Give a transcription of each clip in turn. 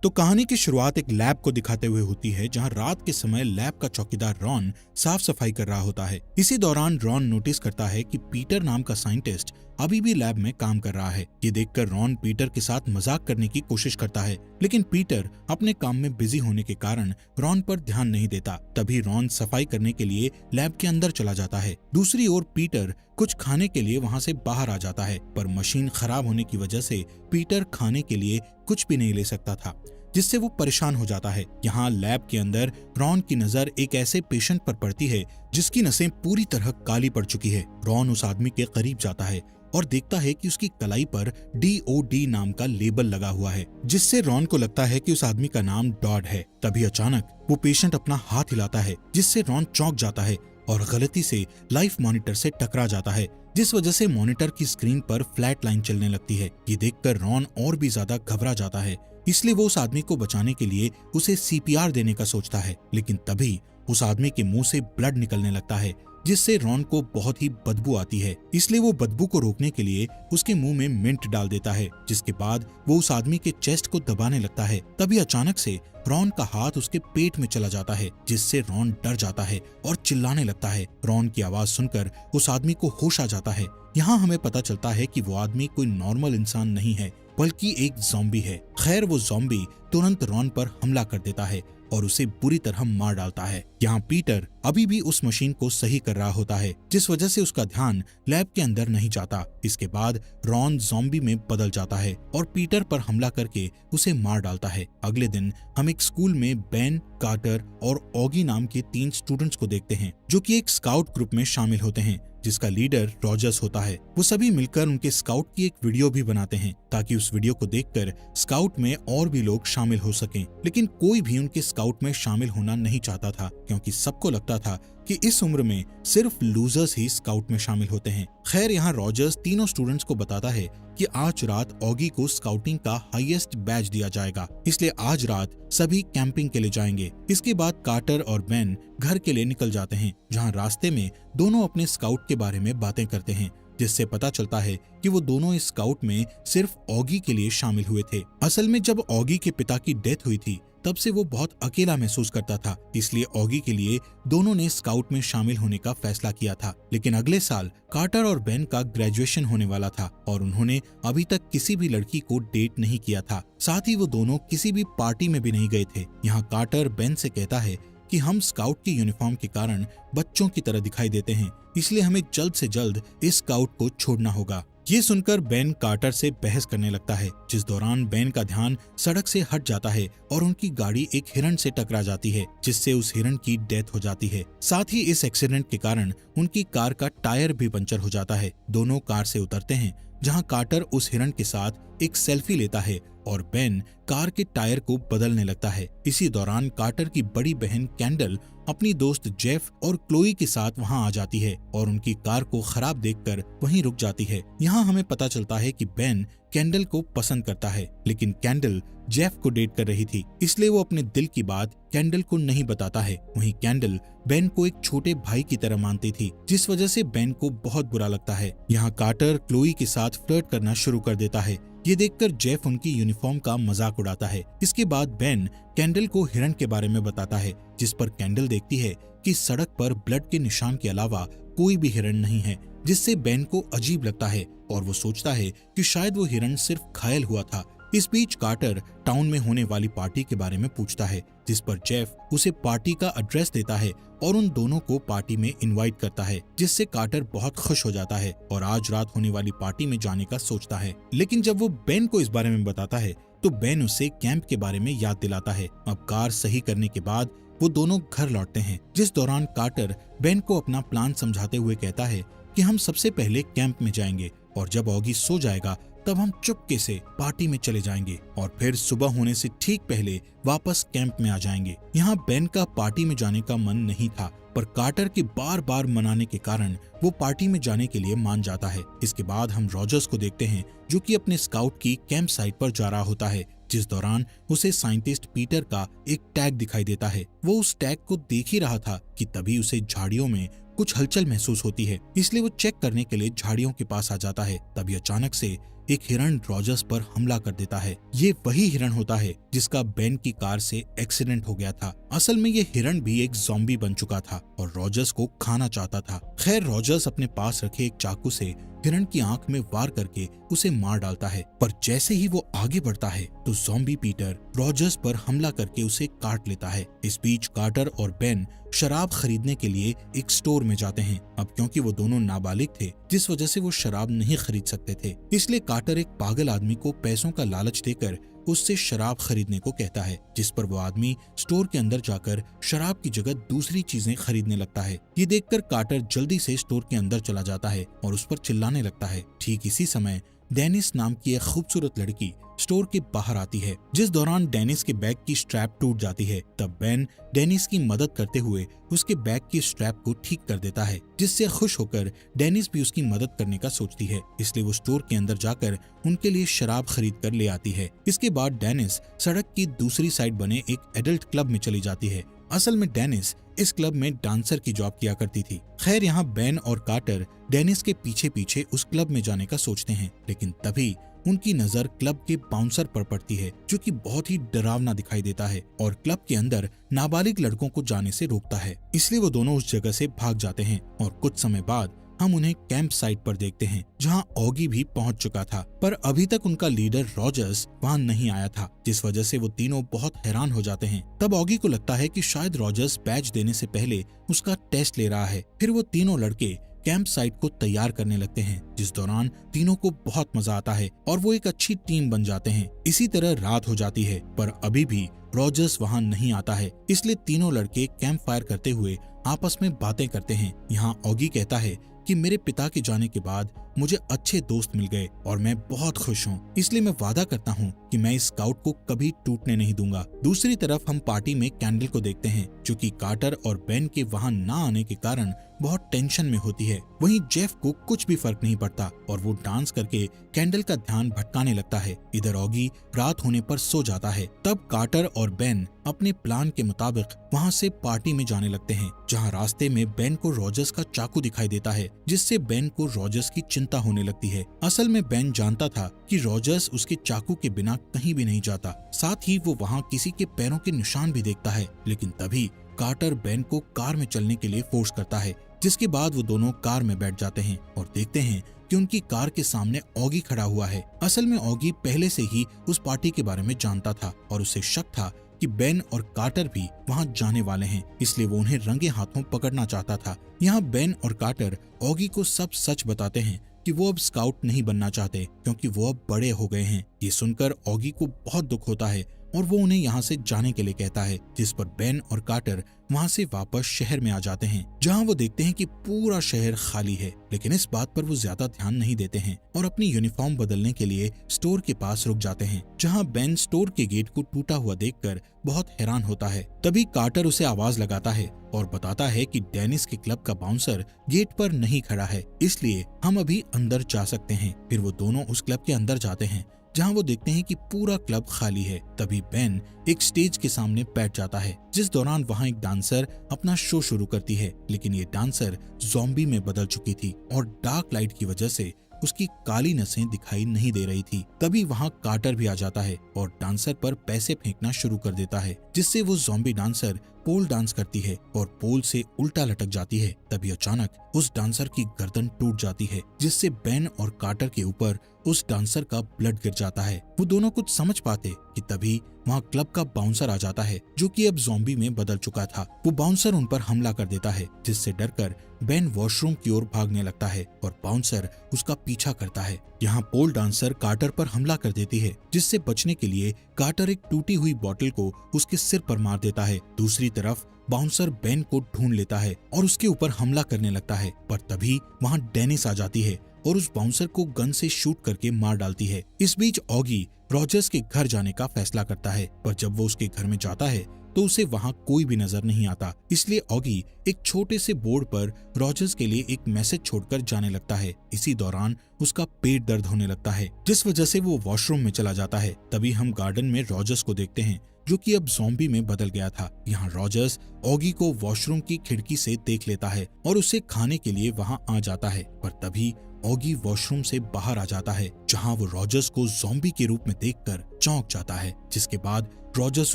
तो कहानी की शुरुआत एक लैब को दिखाते हुए होती है, जहां रात के समय लैब का चौकीदार रॉन साफ सफाई कर रहा होता है। इसी दौरान रॉन नोटिस करता है कि पीटर नाम का साइंटिस्ट अभी भी लैब में काम कर रहा है। ये देखकर रॉन पीटर के साथ मजाक करने की कोशिश करता है, लेकिन पीटर अपने काम में बिजी होने के कारण रॉन पर ध्यान नहीं देता। तभी रॉन सफाई करने के लिए लैब के अंदर चला जाता है। दूसरी ओर पीटर कुछ खाने के लिए वहां से बाहर आ जाता है, पर मशीन खराब होने की वजह से पीटर खाने के लिए कुछ भी नहीं ले सकता था, जिससे वो परेशान हो जाता है। यहाँ लैब के अंदर रॉन की नजर एक ऐसे पेशेंट पर पड़ती है जिसकी नसें पूरी तरह काली पड़ चुकी है। रॉन उस आदमी के करीब जाता है और देखता है कि उसकी कलाई पर DOD नाम का लेबल लगा हुआ है, जिससे रॉन को लगता है कि उस आदमी का नाम डॉड है। तभी अचानक वो पेशेंट अपना हाथ हिलाता है, जिससे रॉन चौंक जाता है और गलती से लाइफ मॉनिटर से टकरा जाता है, जिस वजह से मॉनिटर की स्क्रीन पर फ्लैट लाइन चलने लगती है। ये देखकर रॉन और भी ज्यादा घबरा जाता है, इसलिए वो उस आदमी को बचाने के लिए उसे CPR देने का सोचता है। लेकिन तभी उस आदमी के मुंह से ब्लड निकलने लगता है, जिससे रॉन को बहुत ही बदबू आती है। इसलिए वो बदबू को रोकने के लिए उसके मुंह में मिंट डाल देता है, जिसके बाद वो उस आदमी के चेस्ट को दबाने लगता है। तभी अचानक से रॉन का हाथ उसके पेट में चला जाता है, जिससे रॉन डर जाता है और चिल्लाने लगता है। रॉन की आवाज सुनकर उस आदमी को होश आ जाता है। यहाँ हमें पता चलता है कि वो आदमी कोई नॉर्मल इंसान नहीं है, बल्कि एक ज़ॉम्बी है। खैर, वो ज़ॉम्बी तुरंत रॉन पर हमला कर देता है और उसे बुरी तरह मार डालता है। यहाँ पीटर अभी भी उस मशीन को सही कर रहा होता है, जिस वजह से उसका ध्यान लैब के अंदर नहीं जाता। इसके बाद रॉन ज़ॉम्बी में बदल जाता है और पीटर पर हमला करके उसे मार डालता है। अगले दिन हम एक स्कूल में बेन, कार्टर और ऑगी नाम के 3 स्टूडेंट्स को देखते हैं, जो कि एक स्काउट ग्रुप में शामिल होते हैं, जिसका लीडर रॉजर्स होता है। वो सभी मिलकर उनके स्काउट की एक वीडियो भी बनाते हैं, ताकि उस वीडियो को देखकर स्काउट में और भी लोग शामिल हो सकें। लेकिन कोई भी उनके स्काउट में शामिल होना नहीं चाहता था, क्योंकि सबको लगता था कि इस उम्र में सिर्फ लूजर्स ही स्काउट में शामिल होते हैं। खैर, यहाँ रॉजर्स तीनों स्टूडेंट्स को बताता है कि आज रात ऑगी को स्काउटिंग का हाईएस्ट बैच दिया जाएगा, इसलिए आज रात सभी कैंपिंग के लिए जाएंगे। इसके बाद कार्टर और बेन घर के लिए निकल जाते हैं, जहाँ रास्ते में दोनों अपने स्काउट के बारे में बातें करते हैं, जिससे पता चलता है कि वो दोनों इस स्काउट में सिर्फ ऑगी के लिए शामिल हुए थे। असल में जब ऑगी के पिता की डेथ हुई थी, तब से वो बहुत अकेला महसूस करता था, इसलिए ऑगी के लिए दोनों ने स्काउट में शामिल होने का फैसला किया था। लेकिन अगले साल कार्टर और बेन का ग्रेजुएशन होने वाला था और उन्होंने अभी तक किसी भी लड़की को डेट नहीं किया था। साथ ही वो दोनों किसी भी पार्टी में भी नहीं गए थे। यहाँ कार्टर बेन से कहता है कि हम स्काउट की यूनिफॉर्म के कारण बच्चों की तरह दिखाई देते हैं, इसलिए हमें जल्द से जल्द इस स्काउट को छोड़ना होगा। ये सुनकर बेन कार्टर से बहस करने लगता है, जिस दौरान बेन का ध्यान सड़क से हट जाता है और उनकी गाड़ी एक हिरण से टकरा जाती है, जिससे उस हिरण की डेथ हो जाती है। साथ ही इस एक्सीडेंट के कारण उनकी कार का टायर भी पंचर हो जाता है। दोनों कार से उतरते हैं, जहां कार्टर उस हिरण के साथ एक सेल्फी लेता है और बेन कार के टायर को बदलने लगता है। इसी दौरान कार्टर की बड़ी बहन कैंडल अपनी दोस्त जेफ और क्लोई के साथ वहां आ जाती है और उनकी कार को खराब देखकर वहीं रुक जाती है। यहाँ हमें पता चलता है कि बेन कैंडल को पसंद करता है, लेकिन कैंडल जेफ को डेट कर रही थी, इसलिए वो अपने दिल की बात कैंडल को नहीं बताता है। वहीं कैंडल बेन को एक छोटे भाई की तरह मानती थी, जिस वजह से बेन को बहुत बुरा लगता है। यहाँ कार्टर क्लोई के साथ फ्लर्ट करना शुरू कर देता है। ये देखकर जेफ उनकी यूनिफॉर्म का मजाक उड़ाता है। इसके बाद बेन कैंडल को हिरण के बारे में बताता है, जिस पर कैंडल देखती है कि सड़क पर ब्लड के निशान के अलावा कोई भी हिरण नहीं है, जिससे बेन को अजीब लगता है और वो सोचता है कि शायद वो हिरण सिर्फ घायल हुआ था। इस बीच कार्टर टाउन में होने वाली पार्टी के बारे में पूछता है, जिस पर जेफ उसे पार्टी का एड्रेस देता है और उन दोनों को पार्टी में इनवाइट करता है, जिससे कार्टर बहुत खुश हो जाता है और आज रात होने वाली पार्टी में जाने का सोचता है। लेकिन जब वो बेन को इस बारे में बताता है, तो बेन उसे कैंप के बारे में याद दिलाता है। अब कार सही करने के बाद वो दोनों घर लौटते हैं, जिस दौरान कार्टर बेन को अपना प्लान समझाते हुए कहता है कि हम सबसे पहले कैंप में जाएंगे और जब ऑगी सो जाएगा तब हम चुपके से पार्टी में चले जाएंगे और फिर सुबह होने से ठीक पहले वापस कैंप में आ जाएंगे। यहाँ बेन का पार्टी में जाने का मन नहीं था, पर कार्टर के बार बार मनाने के कारण वो पार्टी में जाने के लिए मान जाता है। इसके बाद हम रॉजर्स को देखते हैं, जो कि अपने स्काउट की कैंप साइट पर जा रहा होता है, जिस दौरान उसे साइंटिस्ट पीटर का एक टैग दिखाई देता है। वो उस टैग को देख ही रहा था कि तभी उसे झाड़ियों में कुछ हलचल महसूस होती है, इसलिए वो चेक करने के लिए झाड़ियों के पास आ जाता है। तभी अचानक से एक हिरण रॉजर्स पर हमला कर देता है। ये वही हिरण होता है जिसका बेन की कार से एक्सीडेंट हो गया था। असल में ये हिरण भी एक ज़ॉम्बी बन चुका था और रॉजर्स को खाना चाहता था। खैर, रॉजर्स अपने पास रखे एक चाकू से हिरण की आंख में वार करके उसे मार डालता है, पर जैसे ही वो आगे बढ़ता है तो ज़ॉम्बी पीटर रॉजर्स पर हमला करके उसे काट लेता है। इस बीच कार्टर और बेन शराब खरीदने के लिए एक स्टोर में जाते हैं। अब क्योंकि वो दोनों नाबालिग थे, जिस वजह से वो शराब नहीं खरीद सकते थे, इसलिए कार्टर एक पागल आदमी को पैसों का लालच देकर उससे शराब खरीदने को कहता है, जिस पर वो आदमी स्टोर के अंदर जाकर शराब की जगह दूसरी चीजें खरीदने लगता है। ये देखकर कार्टर जल्दी से स्टोर के अंदर चला जाता है और उस पर चिल्लाने लगता है। ठीक इसी समय डेनिस नाम की एक खूबसूरत लड़की स्टोर के बाहर आती है। जिस दौरान डेनिस के बैग की स्ट्रैप टूट जाती है, तब बेन डेनिस की मदद करते हुए उसके बैग की स्ट्रैप को ठीक कर देता है, जिससे खुश होकर डेनिस भी उसकी मदद करने का सोचती है। इसलिए वो स्टोर के अंदर जाकर उनके लिए शराब खरीद कर ले आती है। इसके बाद डेनिस सड़क की दूसरी साइड बने एक एडल्ट क्लब में चली जाती है। असल में डेनिस इस क्लब में डांसर की जॉब किया करती थी। खैर, यहाँ बेन और कार्टर डेनिस के पीछे पीछे उस क्लब में जाने का सोचते हैं, लेकिन तभी उनकी नजर क्लब के बाउंसर पर पड़ती है, जो कि बहुत ही डरावना दिखाई देता है और क्लब के अंदर नाबालिग लड़कों को जाने से रोकता है। इसलिए वो दोनों उस जगह से भाग जाते हैं और कुछ समय बाद हम उन्हें कैंप साइट पर देखते हैं, जहां ऑगी भी पहुंच चुका था, पर अभी तक उनका लीडर रॉजर्स वहां नहीं आया था, जिस वजह से वो तीनों बहुत हैरान हो जाते हैं। तब ऑगी को लगता है कि शायद रॉजर्स बैच देने से पहले उसका टेस्ट ले रहा है। फिर वो तीनों लड़के कैंप साइट को तैयार करने लगते हैं, जिस दौरान तीनों को बहुत मजा आता है और वो एक अच्छी टीम बन जाते हैं। इसी तरह रात हो जाती है, पर अभी भी रॉजर्स वहां नहीं आता है, इसलिए तीनों लड़के कैंप फायर करते हुए आपस में बातें करते हैं। यहाँ ऑगी कहता है कि मेरे पिता के जाने के बाद मुझे अच्छे दोस्त मिल गए और मैं बहुत खुश हूँ, इसलिए मैं वादा करता हूँ कि मैं इस स्काउट को कभी टूटने नहीं दूंगा। दूसरी तरफ हम पार्टी में कैंडल को देखते हैं, जो कि कार्टर और बेन के वहाँ ना आने के कारण बहुत टेंशन में होती है। वहीं जेफ को कुछ भी फर्क नहीं पड़ता और वो डांस करके कैंडल का ध्यान भटकाने लगता है। इधर ऑगी रात होने पर सो जाता है। तब कार्टर और बेन अपने प्लान के मुताबिक वहाँ से पार्टी में जाने लगते हैं, जहाँ रास्ते में बेन को रॉजर्स का चाकू दिखाई देता है, जिससे बेन को रॉजर्स की चिंता होने लगती है। असल में बेन जानता था कि रॉजर्स उसके चाकू के बिना कहीं भी नहीं जाता। साथ ही वो वहाँ किसी के पैरों के निशान भी देखता है, लेकिन तभी कार्टर बेन को कार में चलने के लिए फोर्स करता है, जिसके बाद वो दोनों कार में बैठ जाते हैं और देखते हैं कि उनकी कार के सामने ऑगी खड़ा हुआ है। असल में ऑगी पहले से ही उस पार्टी के बारे में जानता था और उसे शक था कि बेन और कार्टर भी वहां जाने वाले हैं, इसलिए वो उन्हें रंगे हाथों पकड़ना चाहता था। यहाँ बेन और कार्टर ऑगी को सब सच बताते हैं कि वो अब स्काउट नहीं बनना चाहते, क्योंकि वो अब बड़े हो गए हैं। ये सुनकर ऑगी को बहुत दुख होता है और वो उन्हें यहाँ से जाने के लिए कहता है, जिस पर बेन और कार्टर वहाँ से वापस शहर में आ जाते हैं, जहाँ वो देखते हैं कि पूरा शहर खाली है। लेकिन इस बात पर वो ज्यादा ध्यान नहीं देते हैं और अपनी यूनिफॉर्म बदलने के लिए स्टोर के पास रुक जाते हैं, जहाँ बेन स्टोर के गेट को टूटा हुआ देखकर बहुत हैरान होता है। तभी कार्टर उसे आवाज लगाता है और बताता है कि डेनिस के क्लब का बाउंसर गेट पर नहीं खड़ा है, इसलिए हम अभी अंदर जा सकते हैं। फिर वो दोनों उस क्लब के अंदर जाते हैं, जहां वो देखते हैं कि पूरा क्लब खाली है। तभी बेन एक स्टेज के सामने बैठ जाता है, जिस दौरान वहां एक डांसर अपना शो शुरू करती है, लेकिन ये डांसर ज़ॉम्बी में बदल चुकी थी और डार्क लाइट की वजह से उसकी काली नसें दिखाई नहीं दे रही थी। तभी वहां कार्टर भी आ जाता है और डांसर पर पैसे फेंकना शुरू कर देता है, जिससे वो ज़ॉम्बी डांसर पोल डांस करती है और पोल से उल्टा लटक जाती है। तभी अचानक उस डांसर की गर्दन टूट जाती है, जिससे बेन और कार्टर के ऊपर उस डांसर का ब्लड गिर जाता है। वो दोनों कुछ समझ पाते कि तभी वहाँ क्लब का बाउंसर आ जाता है, जो कि अब ज़ॉम्बी में बदल चुका था। वो बाउंसर उन पर हमला कर देता है, जिससे डरकर बेन वॉशरूम की ओर भागने लगता है और बाउंसर उसका पीछा करता है। यहाँ पोल डांसर कार्टर पर हमला कर देती है, जिससे बचने के लिए कार्टर एक टूटी हुई बोतल को उसके सिर पर मार देता है। दूसरी तरफ बाउंसर बेन को ढूंढ लेता है और उसके ऊपर हमला करने लगता है, पर तभी वहाँ डेनिस आ जाती है और उस बाउंसर को गन से शूट करके मार डालती है। इस बीच ऑगी रॉजर्स के घर जाने का फैसला करता है, पर जब वो उसके घर में जाता है तो उसे वहाँ कोई भी नजर नहीं आता। इसलिए ऑगी एक छोटे से बोर्ड पर रॉजर्स के लिए एक मैसेज छोड़कर जाने लगता है। इसी दौरान उसका पेट दर्द होने लगता है, जिस वजह से वो वॉशरूम में चला जाता है। तभी हम गार्डन में रॉजर्स को देखते हैं, जो कि अब ज़ॉम्बी में बदल गया था। यहाँ रॉजर्स ऑगी को वॉशरूम की खिड़की से देख लेता है और उसे खाने के लिए वहाँ आ जाता है, पर तभी ऑगी वॉशरूम से बाहर आ जाता है, जहां वो रॉजर्स को ज़ॉम्बी के रूप में देखकर चौंक जाता है, जिसके बाद रॉजर्स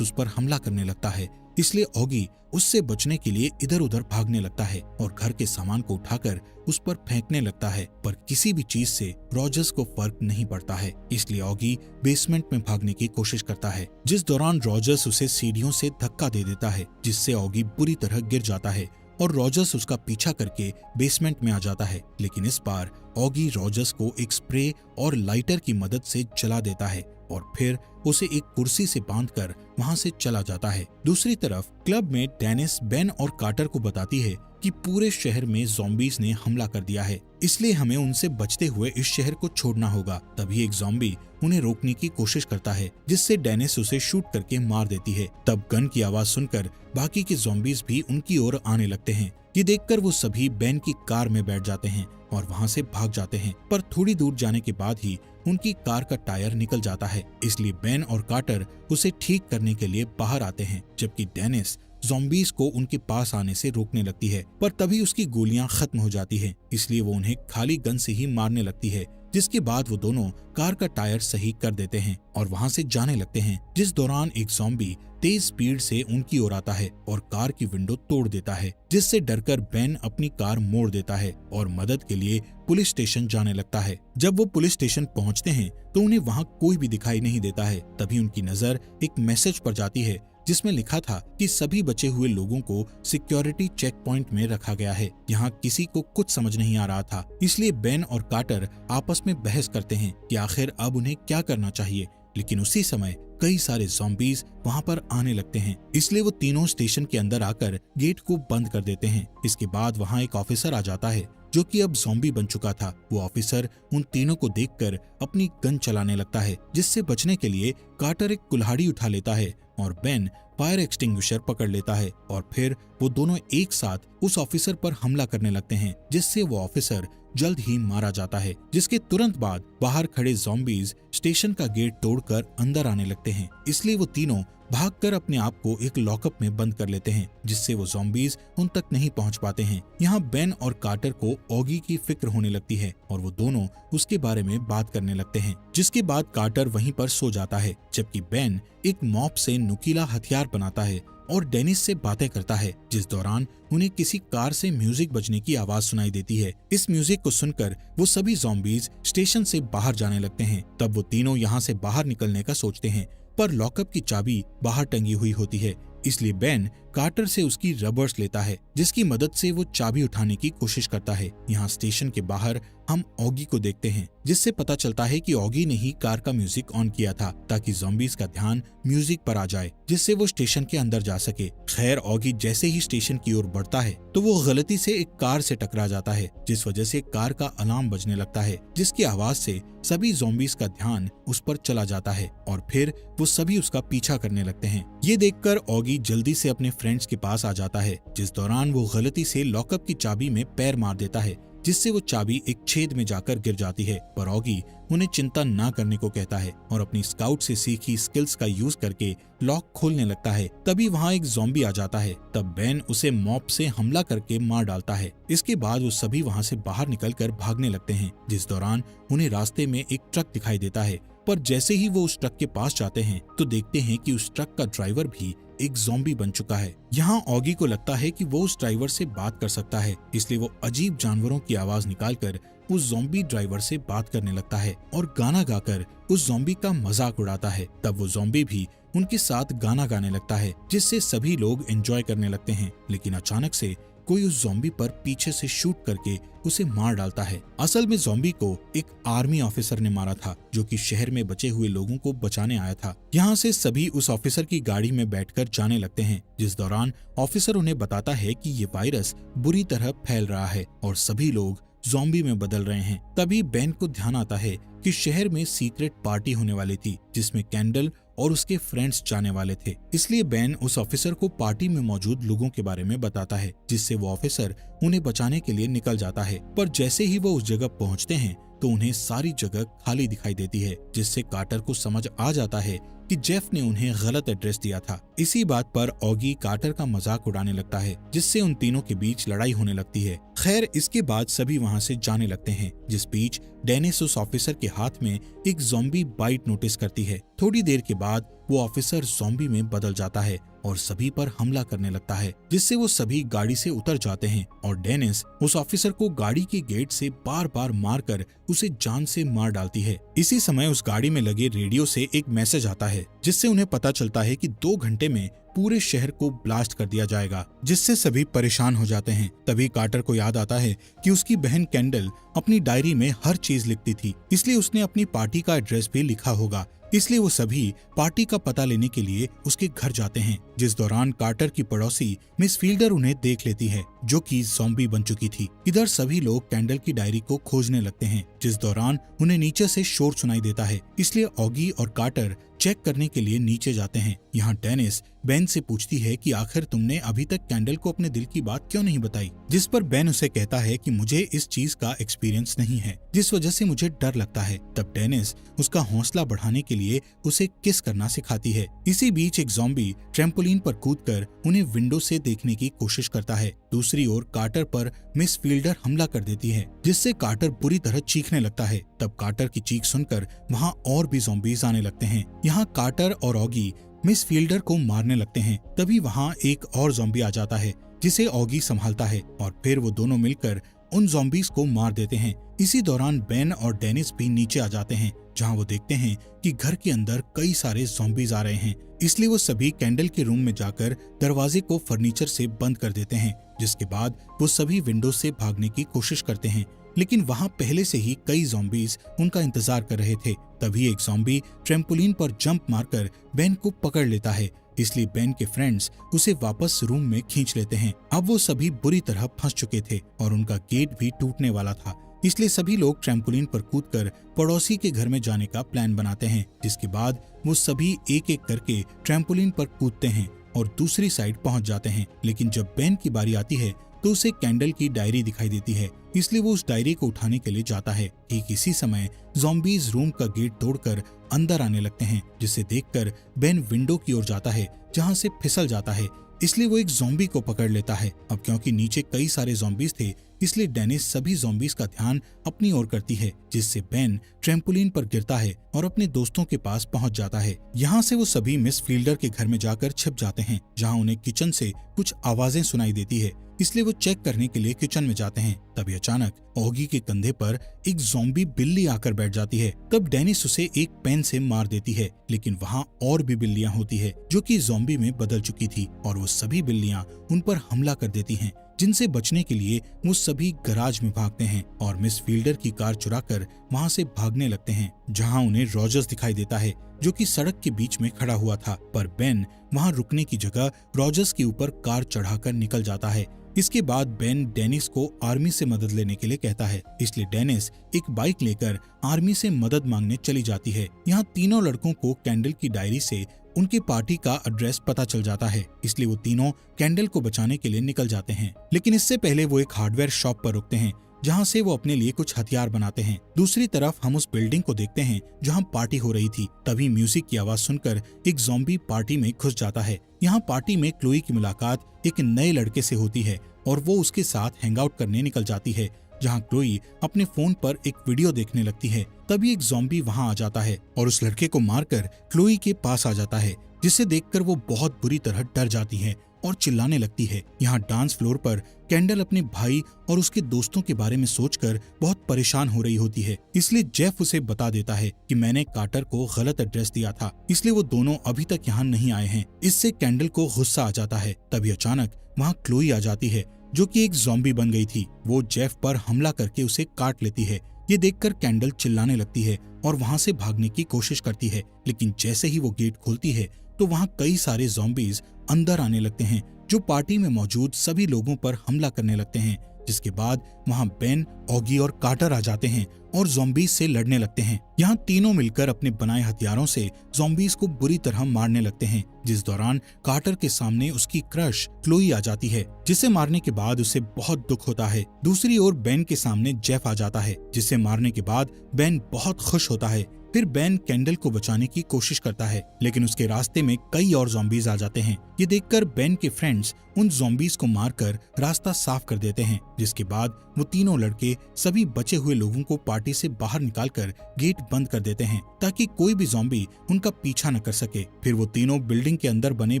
उस पर हमला करने लगता है। इसलिए ऑगी उससे बचने के लिए इधर उधर भागने लगता है और घर के सामान को उठाकर उस पर फेंकने लगता है, पर किसी भी चीज से रॉजर्स को फर्क नहीं पड़ता है। इसलिए ऑगी बेसमेंट में भागने की कोशिश करता है, जिस दौरान रॉजर्स उसे सीढ़ियों से धक्का दे देता है, जिससे ऑगी बुरी तरह गिर जाता है और रॉजर्स उसका पीछा करके बेसमेंट में आ जाता है। लेकिन इस बार ऑगी रॉजर्स को एक स्प्रे और लाइटर की मदद से जला देता है और फिर उसे एक कुर्सी से बांधकर वहां से चला जाता है। दूसरी तरफ क्लब में डेनिस बेन और कार्टर को बताती है कि पूरे शहर में ज़ॉम्बीज ने हमला कर दिया है, इसलिए हमें उनसे बचते हुए इस शहर को छोड़ना होगा। तभी एक ज़ॉम्बी उन्हें रोकने की कोशिश करता है, जिससे डेनिस उसे शूट करके मार देती है। तब गन की आवाज सुनकर बाकी के ज़ॉम्बीज भी उनकी ओर आने लगते हैं। ये देखकर वो सभी बेन की कार में बैठ जाते हैं और वहां से भाग जाते हैं, पर थोड़ी दूर जाने के बाद ही उनकी कार का टायर निकल जाता है। इसलिए बेन और कार्टर उसे ठीक करने के लिए बाहर आते हैं, जबकि डेनिस ज़ॉम्बीज को उनके पास आने से रोकने लगती है, पर तभी उसकी गोलियां खत्म हो जाती हैं, इसलिए वो उन्हें खाली गन से ही मारने लगती है। जिसके बाद वो दोनों कार का टायर सही कर देते हैं और वहां से जाने लगते हैं, जिस दौरान एक ज़ॉम्बी तेज स्पीड से उनकी ओर आता है और कार की विंडो तोड़ देता है, जिससे डरकर बेन अपनी कार मोड़ देता है और मदद के लिए पुलिस स्टेशन जाने लगता है। जब वो पुलिस स्टेशन पहुंचते हैं तो उन्हें वहां कोई भी दिखाई नहीं देता है। तभी उनकी नजर एक मैसेज पर जाती है, जिसमें लिखा था कि सभी बचे हुए लोगों को सिक्योरिटी चेक पॉइंट में रखा गया है। यहाँ किसी को कुछ समझ नहीं आ रहा था, इसलिए बेन और कार्टर आपस में बहस करते हैं कि आखिर अब उन्हें क्या करना चाहिए। लेकिन उसी समय कई सारे ज़ॉम्बीज वहां पर आने लगते हैं, इसलिए वो तीनों स्टेशन के अंदर आकर गेट को बंद कर देते हैं। इसके बाद वहां एक ऑफिसर आ जाता है, जो कि अब ज़ॉम्बी बन चुका था। वो ऑफिसर उन तीनों को देखकर अपनी गन चलाने लगता है, जिससे बचने के लिए कार्टर एक कुल्हाड़ी उठा लेता है और बेन फायर एक्सटिंग्विशर पकड़ लेता है और फिर वो दोनों एक साथ उस ऑफिसर पर हमला करने लगते हैं, जिससे वो ऑफिसर जल्द ही मारा जाता है। जिसके तुरंत बाद बाहर खड़े ज़ॉम्बीज स्टेशन का गेट तोड़कर अंदर आने लगते हैं, इसलिए वो तीनों भागकर अपने आप को एक लॉकअप में बंद कर लेते हैं, जिससे वो ज़ॉम्बीज उन तक नहीं पहुंच पाते हैं। यहाँ बेन और कार्टर को ऑगी की फिक्र होने लगती है और वो दोनों उसके बारे में बात करने लगते हैं, जिसके बाद कार्टर वहीं पर सो जाता है, जबकि बेन एक मॉप से नुकीला हथियार बनाता है और डेनिस से बातें करता है, जिस दौरान उन्हें किसी कार से म्यूजिक बजने की आवाज सुनाई देती है। इस म्यूजिक को सुनकर वो सभी ज़ॉम्बीज स्टेशन से बाहर जाने लगते हैं। तब वो तीनों यहाँ से बाहर निकलने का सोचते हैं, पर लॉकअप की चाबी बाहर टंगी हुई होती है, इसलिए बेन कार्टर से उसकी रबर्स लेता है, जिसकी मदद से वो चाबी उठाने की कोशिश करता है। यहाँ स्टेशन के बाहर हम ऑगी को देखते हैं, जिससे पता चलता है कि ऑगी ने ही कार का म्यूजिक ऑन किया था, ताकि ज़ॉम्बीज का ध्यान म्यूजिक पर आ जाए, जिससे वो स्टेशन के अंदर जा सके। खैर, ऑगी जैसे ही स्टेशन की ओर बढ़ता है तो वो गलती से एक कार से टकरा जाता है, जिस वजह से कार का अलार्म बजने लगता है, जिसकी आवाज से सभी ज़ॉम्बीज का ध्यान उस पर चला जाता है और फिर वो सभी उसका पीछा करने लगते हैं। ये देखकर ऑगी जल्दी से अपने फ्रेंड्स के पास आ जाता है, जिस दौरान वो गलती से लॉकअप की चाबी में पैर मार देता है, जिससे वो चाबी एक छेद में जाकर गिर जाती है। पर ऑगी उन्हें चिंता ना करने को कहता है और अपनी स्काउट से सीखी स्किल्स का यूज करके लॉक खोलने लगता है। तभी वहाँ एक ज़ॉम्बी आ जाता है। तब बेन उसे मॉप से हमला करके मार डालता है। इसके बाद वो सभी वहाँ से बाहर निकलकर भागने लगते हैं, जिस दौरान उन्हें रास्ते में एक ट्रक दिखाई देता है। पर जैसे ही वो उस ट्रक के पास जाते हैं तो देखते हैं कि उस ट्रक का ड्राइवर भी एक ज़ॉम्बी बन चुका है। यहाँ ऑगी को लगता है कि वो उस ड्राइवर से बात कर सकता है, इसलिए वो अजीब जानवरों की आवाज निकालकर उस ज़ॉम्बी ड्राइवर से बात करने लगता है और गाना गाकर उस ज़ॉम्बी का मजाक उड़ाता है। तब वो ज़ॉम्बी भी उनके साथ गाना गाने लगता है, जिससे सभी लोग एंजॉय करने लगते हैं। लेकिन अचानक से कोई उस ज़ॉम्बी पर पीछे से शूट करके उसे मार डालता है। असल में ज़ॉम्बी को एक आर्मी ऑफिसर ने मारा था, जो कि शहर में बचे हुए लोगों को बचाने आया था। यहाँ से सभी उस ऑफिसर की गाड़ी में बैठकर जाने लगते हैं, जिस दौरान ऑफिसर उन्हें बताता है कि ये वायरस बुरी तरह फैल रहा है और सभी लोग ज़ॉम्बी में बदल रहे हैं। तभी बेन को ध्यान आता है कि शहर में सीक्रेट पार्टी होने वाली थी, जिसमें कैंडल और उसके फ्रेंड्स जाने वाले थे। इसलिए बेन उस ऑफिसर को पार्टी में मौजूद लोगों के बारे में बताता है, जिससे वो ऑफिसर उन्हें बचाने के लिए निकल जाता है। पर जैसे ही वो उस जगह पहुंचते हैं तो उन्हें सारी जगह खाली दिखाई देती है, जिससे कार्टर को समझ आ जाता है कि जेफ ने उन्हें गलत एड्रेस दिया था। इसी बात पर ऑगी कार्टर का मजाक उड़ाने लगता है, जिससे उन तीनों के बीच लड़ाई होने लगती है। खैर, इसके बाद सभी वहां से जाने लगते हैं। जिस बीच डेनिस उस ऑफिसर के हाथ में एक ज़ॉम्बी बाइट नोटिस करती है। थोड़ी देर के बाद वो ऑफिसर ज़ॉम्बी में बदल जाता है और सभी पर हमला करने लगता है, जिससे वो सभी गाड़ी से उतर जाते हैं और डेनिस उस ऑफिसर को गाड़ी के गेट से बार बार मारकर उसे जान से मार डालती है। इसी समय उस गाड़ी में लगे रेडियो से एक मैसेज आता है, जिससे उन्हें पता चलता है कि 2 घंटे में पूरे शहर को ब्लास्ट कर दिया जाएगा, जिससे सभी परेशान हो जाते हैं। तभी कार्टर को याद आता है कि उसकी बहन कैंडल अपनी डायरी में हर चीज लिखती थी, इसलिए उसने अपनी पार्टी का एड्रेस भी लिखा होगा। इसलिए वो सभी पार्टी का पता लेने के लिए उसके घर जाते हैं, जिस दौरान कार्टर की पड़ोसी मिस फील्डर उन्हें देख लेती है, जो कि ज़ॉम्बी बन चुकी थी। इधर सभी लोग कैंडल की डायरी को खोजने लगते हैं, जिस दौरान उन्हें नीचे से शोर सुनाई देता है। इसलिए ऑगी और कार्टर चेक करने के लिए नीचे जाते हैं। यहाँ डेनिस बेन से पूछती है कि आखिर तुमने अभी तक कैंडल को अपने दिल की बात क्यों नहीं बताई, जिस पर बेन उसे कहता है कि मुझे इस चीज का एक्सपीरियंस नहीं है, जिस वजह से मुझे डर लगता है। तब डेनिस उसका हौसला बढ़ाने के लिए उसे किस करना सिखाती है। इसी बीच एक ज़ॉम्बी ट्रैम्पोलिन पर कूदकर उन्हें विंडो से देखने की कोशिश करता है। दूसरी ओर कार्टर पर मिस फील्डर हमला कर देती है, जिससे कार्टर बुरी तरह चीखने लगता है। तब कार्टर की चीख सुनकर वहाँ और भी ज़ॉम्बीज आने लगते हैं। यहाँ कार्टर और ऑगी मिस फील्डर को मारने लगते हैं। तभी वहाँ एक और ज़ॉम्बी आ जाता है, जिसे ऑगी संभालता है और फिर वो दोनों मिलकर उन ज़ॉम्बीज को मार देते हैं। इसी दौरान बेन और डेनिस भी नीचे आ जाते हैं, जहां वो देखते हैं कि घर के अंदर कई सारे ज़ॉम्बीज आ रहे हैं। इसलिए वो सभी कैंडल के रूम में जाकर दरवाजे को फर्नीचर से बंद कर देते हैं, जिसके बाद वो सभी विंडो से भागने की कोशिश करते हैं, लेकिन वहां पहले से ही कई ज़ॉम्बीज उनका इंतजार कर रहे थे। तभी एक ज़ॉम्बी ट्रैम्पोलिन पर जंप मारकर बेन को पकड़ लेता है, इसलिए बेन के फ्रेंड्स उसे वापस रूम में खींच लेते हैं। अब वो सभी बुरी तरह फंस चुके थे और उनका गेट भी टूटने वाला था, इसलिए सभी लोग ट्रैम्पोलिन पर कूदकर पड़ोसी के घर में जाने का प्लान बनाते हैं, जिसके बाद वो सभी एक एक करके ट्रैम्पोलिन पर कूदते हैं और दूसरी साइड पहुंच जाते हैं। लेकिन जब बेन की बारी आती है तो उसे कैंडल की डायरी दिखाई देती है, इसलिए वो उस डायरी को उठाने के लिए जाता है। ठीक इसी समय ज़ॉम्बीज रूम का गेट तोड़कर अंदर आने लगते हैं, जिसे देखकर बेन विंडो की ओर जाता है, जहां से फिसल जाता है। इसलिए वो एक ज़ॉम्बी को पकड़ लेता है। अब क्योंकि नीचे कई सारे ज़ॉम्बीज थे, इसलिए डेनिस सभी ज़ॉम्बीज का ध्यान अपनी ओर करती है, जिससे बेन ट्रैम्पोलिन पर गिरता है और अपने दोस्तों के पास पहुंच जाता है। यहाँ से वो सभी मिस फील्डर के घर में जाकर छिप जाते हैं, जहाँ उन्हें किचन से कुछ आवाजें सुनाई देती है, इसलिए वो चेक करने के लिए किचन में जाते हैं। तभी अचानक ऑगी के कंधे पर एक ज़ॉम्बी बिल्ली आकर बैठ जाती है। तब डेनिस उसे एक पेन से मार देती है, लेकिन वहाँ और भी बिल्लियां होती है जो कि ज़ॉम्बी में बदल चुकी थी और वो सभी बिल्लियां उन पर हमला कर देती हैं, जिनसे बचने के लिए वो सभी गराज में भागते हैं और मिस फील्डर की कार चुराकर वहाँ से भागने लगते हैं, जहाँ उन्हें रॉजर्स दिखाई देता है, जो कि सड़क के बीच में खड़ा हुआ था। पर बेन वहाँ रुकने की जगह रॉजर्स के ऊपर कार चढ़ाकर निकल जाता है। इसके बाद बेन डेनिस को आर्मी से मदद लेने के लिए कहता है, इसलिए डेनिस एक बाइक लेकर आर्मी से मदद मांगने चली जाती है। यहाँ तीनों लड़कों को कैंडल की डायरी से उनकी पार्टी का एड्रेस पता चल जाता है, इसलिए वो तीनों कैंडल को बचाने के लिए निकल जाते हैं। लेकिन इससे पहले वो एक हार्डवेयर शॉप पर रुकते हैं, जहाँ से वो अपने लिए कुछ हथियार बनाते हैं। दूसरी तरफ हम उस बिल्डिंग को देखते हैं जहाँ पार्टी हो रही थी। तभी म्यूजिक की आवाज सुनकर एक ज़ॉम्बी पार्टी में घुस जाता है। यहाँ पार्टी में क्लोई की मुलाकात एक नए लड़के से होती है और वो उसके साथ हैंग आउट करने निकल जाती है, जहाँ क्लोई अपने फोन पर एक वीडियो देखने लगती है। तभी एक ज़ॉम्बी वहाँ आ जाता है और उस लड़के को मारकर क्लोई के पास आ जाता है, जिसे देखकर वो बहुत बुरी तरह डर जाती है और चिल्लाने लगती है। यहाँ डांस फ्लोर पर कैंडल अपने भाई और उसके दोस्तों के बारे में सोचकर बहुत परेशान हो रही होती है, इसलिए जेफ उसे बता देता है कि मैंने कार्टर को गलत एड्रेस दिया था, इसलिए वो दोनों अभी तक यहाँ नहीं आए हैं। इससे कैंडल को गुस्सा आ जाता है। तभी अचानक वहाँ क्लोई आ जाती है, जो कि एक ज़ॉम्बी बन गई थी। वो जेफ पर हमला करके उसे काट लेती है। ये देखकर कैंडल चिल्लाने लगती है और वहाँ से भागने की कोशिश करती है, लेकिन जैसे ही वो गेट खोलती है तो वहाँ कई सारे ज़ॉम्बीज अंदर आने लगते हैं, जो पार्टी में मौजूद सभी लोगों पर हमला करने लगते हैं, जिसके बाद वहाँ बेन, ऑगी और कार्टर आ जाते हैं और ज़ॉम्बीज से लड़ने लगते हैं। यहाँ तीनों मिलकर अपने बनाए हथियारों से ज़ॉम्बीज को बुरी तरह मारने लगते हैं, जिस दौरान कार्टर के सामने उसकी क्रश क्लोई आ जाती है, जिसे मारने के बाद उसे बहुत दुख होता है। दूसरी ओर बेन के सामने जेफ आ जाता है, जिसे मारने के बाद बेन बहुत खुश होता है। फिर बेन कैंडल को बचाने की कोशिश करता है, लेकिन उसके रास्ते में कई और ज़ॉम्बीज आ जाते हैं। ये देखकर बेन के फ्रेंड्स उन ज़ॉम्बीज को मारकर रास्ता साफ कर देते हैं, जिसके बाद वो तीनों लड़के सभी बचे हुए लोगों को पार्टी से बाहर निकालकर गेट बंद कर देते हैं, ताकि कोई भी ज़ॉम्बी उनका पीछा न कर सके। फिर वो तीनों बिल्डिंग के अंदर बने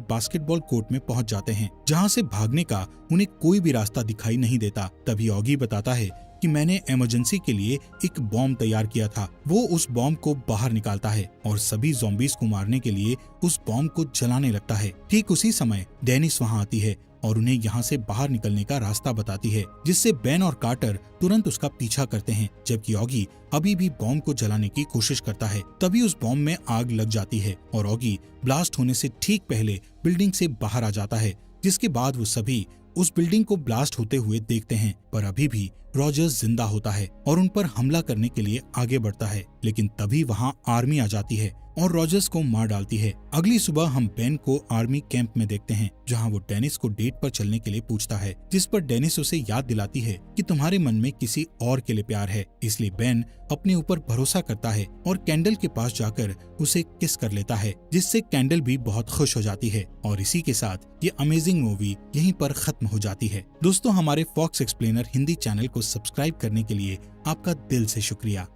बास्केटबॉल कोर्ट में पहुंच जाते हैं, जहां से भागने का उन्हें कोई भी रास्ता दिखाई नहीं देता। तभी ऑगी बताता है कि मैंने इमरजेंसी के लिए एक बॉम्ब तैयार किया था। वो उस बॉम्ब को बाहर निकालता है और सभी ज़ॉम्बीज को मारने के लिए उस बॉम्ब को जलाने लगता है। ठीक उसी समय डेनिस वहां आती है और उन्हें यहाँ से बाहर निकलने का रास्ता बताती है, जिससे बेन और कार्टर तुरंत उसका पीछा करते हैं, जबकि ऑगी अभी भी बॉम्ब को जलाने की कोशिश करता है। तभी उस बॉम्ब में आग लग जाती है और ऑगी ब्लास्ट होने से ठीक पहले बिल्डिंग से बाहर आ जाता है, जिसके बाद वो सभी उस बिल्डिंग को ब्लास्ट होते हुए देखते हैं, पर अभी भी रॉजर्स जिंदा होता है और उन पर हमला करने के लिए आगे बढ़ता है। लेकिन तभी वहाँ आर्मी आ जाती है और रॉजर्स को मार डालती है। अगली सुबह हम बेन को आर्मी कैंप में देखते हैं, जहाँ वो डेनिस को डेट पर चलने के लिए पूछता है, जिस पर डेनिस उसे याद दिलाती है कि तुम्हारे मन में किसी और के लिए प्यार है। इसलिए बेन अपने ऊपर भरोसा करता है और कैंडल के पास जाकर उसे किस कर लेता है, जिससे कैंडल भी बहुत खुश हो जाती है। और इसी के साथ ये अमेजिंग मूवी यहीं पर खत्म हो जाती है। दोस्तों, हमारे फॉक्स एक्सप्लेनर हिंदी चैनल को सब्सक्राइब करने के लिए आपका दिल से शुक्रिया।